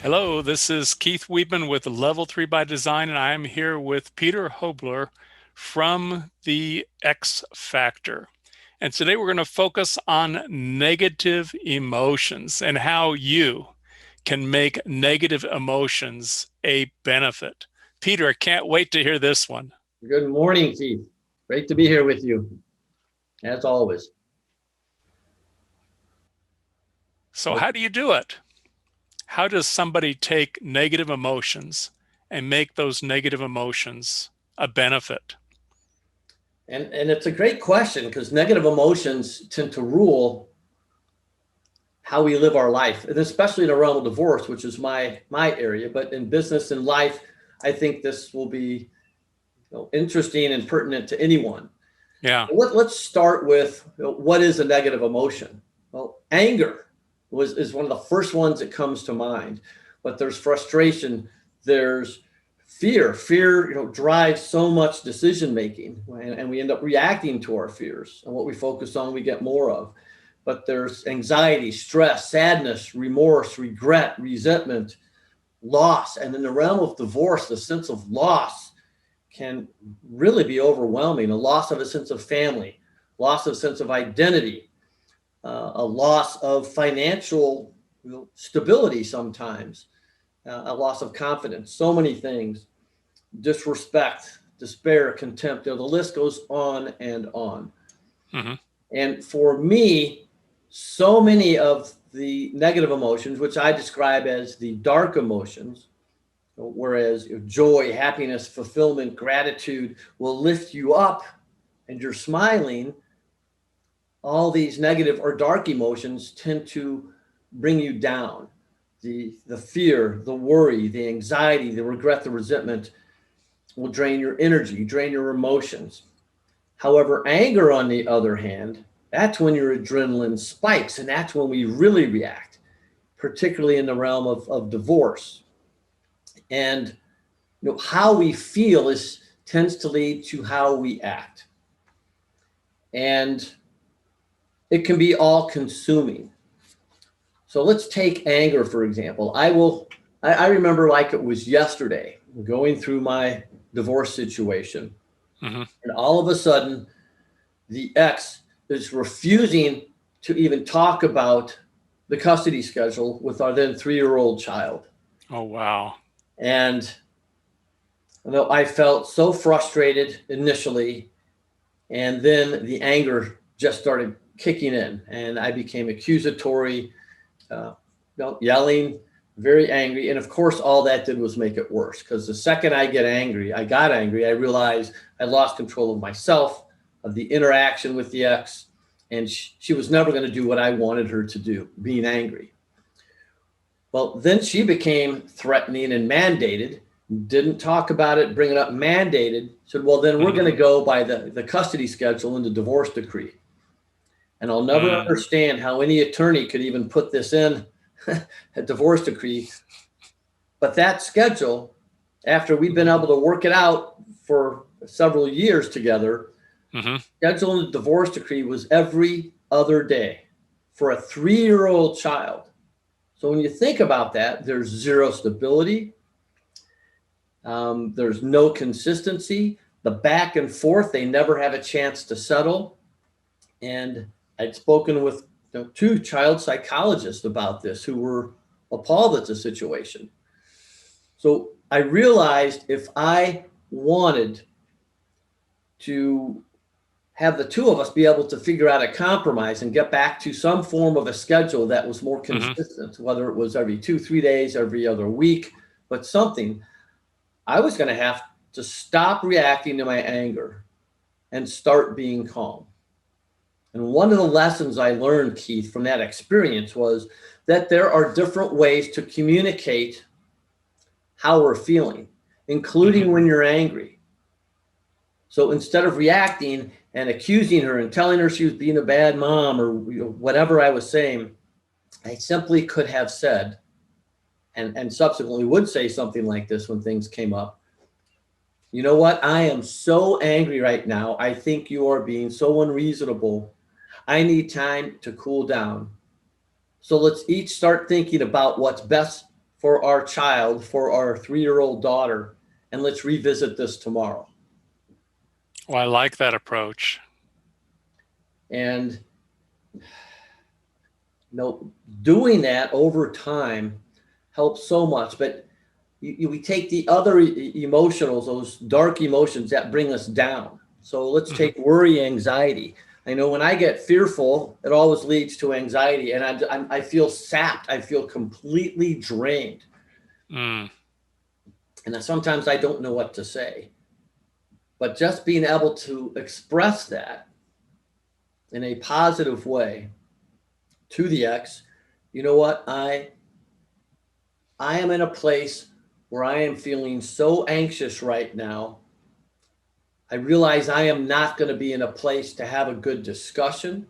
Hello, this is Keith Weedman with Level 3 by Design, and I am here with Peter Hobler from the X Factor. And today we're going to focus on negative emotions and how you can make negative emotions a benefit. Peter, I can't wait to hear this one. Good morning, Keith. Great to be here with you, as always. So, how do you do it? How does somebody take negative emotions and make those negative emotions a benefit? And it's a great question because negative emotions tend to rule how we live our life, and especially in the realm of divorce, which is my area. But in business and life, I think this will be interesting and pertinent to anyone. Yeah. Let's start with what is a negative emotion? Well, anger is one of the first ones that comes to mind, but there's frustration, there's fear. Fear, drives so much decision making, and we end up reacting to our fears. And what we focus on, we get more of. But there's anxiety, stress, sadness, remorse, regret, resentment, loss. And in the realm of divorce, the sense of loss can really be overwhelming. A loss of a sense of family, loss of a sense of identity, a loss of financial stability sometimes, a loss of confidence, so many things, disrespect, despair, contempt. The list goes on and on. Mm-hmm. And for me, so many of the negative emotions, which I describe as the dark emotions, whereas joy, happiness, fulfillment, gratitude will lift you up and you're smiling, all these negative or dark emotions tend to bring you down. The fear, the worry, the anxiety, the regret, the resentment will drain your energy, drain your emotions. However, anger, on the other hand, that's when your adrenaline spikes, and that's when we really react, particularly in the realm of divorce. And how we feel tends to lead to how we act. And it can be all consuming. So let's take anger, for example. I remember like it was yesterday going through my divorce situation. Mm-hmm. And all of a sudden, the ex is refusing to even talk about the custody schedule with our then 3-year-old child. Oh, wow. And I felt so frustrated initially, and then the anger just started kicking in, and I became accusatory, yelling, very angry. And of course, all that did was make it worse because the second I got angry, I realized I lost control of myself, of the interaction with the ex, and she was never going to do what I wanted her to do, being angry. Well, then she became threatening and mandated, didn't talk about it, bring it up, mandated, said, well, then we're going to go by the custody schedule and the divorce decree. And I'll never understand how any attorney could even put this in a divorce decree. But that schedule, after we've been able to work it out for several years together, schedule in the divorce decree was every other day for a 3-year-old child. So when you think about that, there's zero stability. There's no consistency. The back and forth, they never have a chance to settle. And I'd spoken with 2 child psychologists about this who were appalled at the situation. So I realized if I wanted to have the 2 of us be able to figure out a compromise and get back to some form of a schedule that was more consistent, whether it was every 2-3 days, every other week, but something, I was going to have to stop reacting to my anger and start being calm. And one of the lessons I learned, Keith, from that experience was that there are different ways to communicate how we're feeling, including when you're angry. So instead of reacting and accusing her and telling her she was being a bad mom or whatever I was saying, I simply could have said, and subsequently would say something like this when things came up. You know what? I am so angry right now. I think you are being so unreasonable. I need time to cool down. So let's each start thinking about what's best for our child, for our 3-year-old daughter, and let's revisit this tomorrow. Well, I like that approach. And doing that over time helps so much. But we take the other emotionals, those dark emotions that bring us down. So let's take worry, anxiety. I know when I get fearful, it always leads to anxiety, and I feel sapped. I feel completely drained, Mm. and sometimes I don't know what to say. But just being able to express that in a positive way to the ex, you know what? I am in a place where I am feeling so anxious right now. I realize I am not going to be in a place to have a good discussion.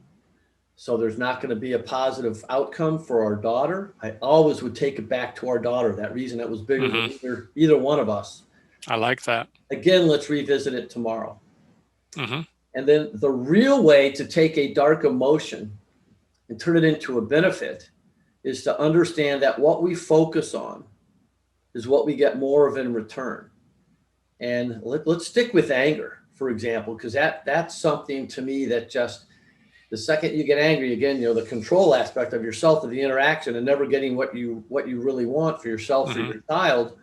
So there's not going to be a positive outcome for our daughter. I always would take it back to our daughter, that reason that was bigger than either one of us. I like that. Again, let's revisit it tomorrow. Mm-hmm. And then the real way to take a dark emotion and turn it into a benefit is to understand that what we focus on is what we get more of in return. And let's stick with anger, for example, because that's something to me that just the second you get angry, again, the control aspect of yourself, of the interaction, and never getting what you really want for yourself, for your child.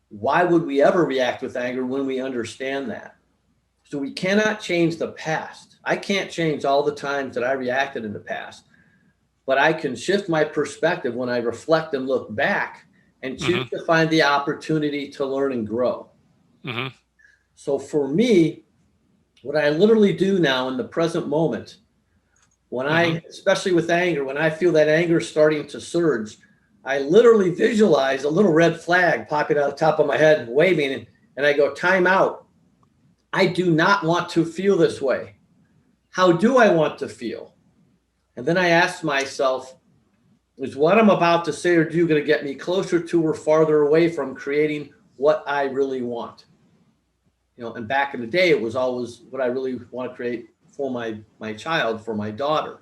Why would we ever react with anger when we understand that? So we cannot change the past. I can't change all the times that I reacted in the past, but I can shift my perspective when I reflect and look back and choose to find the opportunity to learn and grow. So for me, what I literally do now in the present moment, when especially with anger, when I feel that anger starting to surge, I literally visualize a little red flag popping out the top of my head and waving, and I go, time out. I do not want to feel this way. How do I want to feel? And then I ask myself, is what I'm about to say or do going to get me closer to or farther away from creating what I really want? And back in the day, it was always what I really want to create for my child, for my daughter.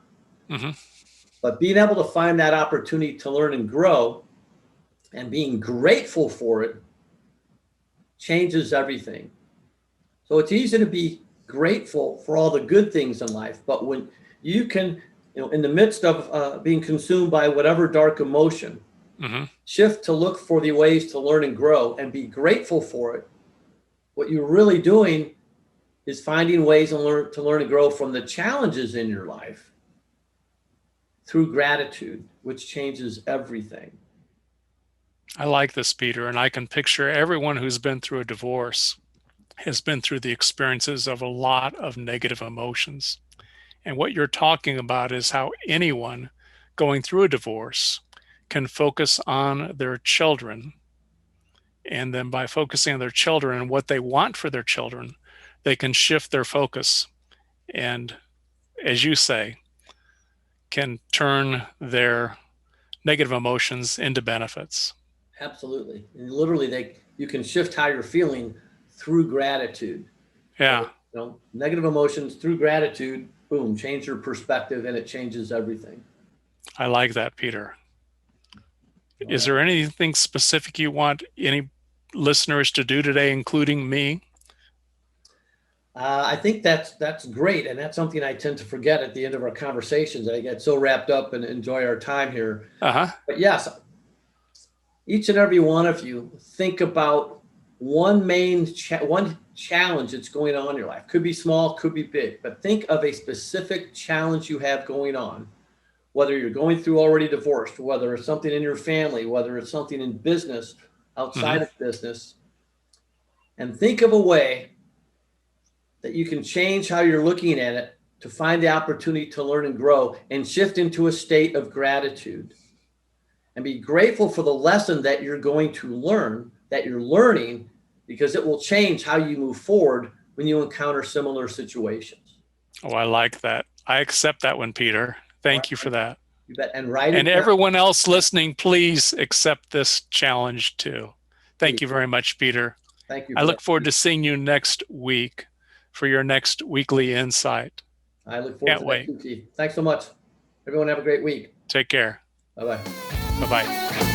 But being able to find that opportunity to learn and grow and being grateful for it changes everything. So it's easy to be grateful for all the good things in life, but when you can, in the midst of being consumed by whatever dark emotion, shift to look for the ways to learn and grow and be grateful for it, what you're really doing is finding ways to learn and grow from the challenges in your life through gratitude, which changes everything. I like this, Peter, and I can picture everyone who's been through a divorce has been through the experiences of a lot of negative emotions. And what you're talking about is how anyone going through a divorce can focus on their children. And then by focusing on their children and what they want for their children, they can shift their focus and, as you say, can turn their negative emotions into benefits. Absolutely. And literally, you can shift how you're feeling through gratitude. Yeah. So, negative emotions through gratitude, boom, change your perspective, and it changes everything. I like that, Peter. Is there anything specific you want any listeners to do today, including me? I think that's great, and that's something I tend to forget at the end of our conversations. I get so wrapped up and enjoy our time here. But yes, each and every one of you, think about one challenge that's going on in your life. Could be small, could be big, but think of a specific challenge you have going on, whether you're going through already divorced, whether it's something in your family, whether it's something in business, outside of business, and think of a way that you can change how you're looking at it to find the opportunity to learn and grow and shift into a state of gratitude and be grateful for the lesson that you're going to learn, that you're learning, because it will change how you move forward when you encounter similar situations. Oh, I like that. I accept that one, Peter. Thank you for that. You bet. And write it And down. everyone else listening, please accept this challenge too. Thank you very much, Peter. Thank you. I look forward to seeing you next week for your next weekly insight. I look forward to that too, Keith. Thanks so much. Everyone have a great week. Take care. Bye-bye. Bye-bye.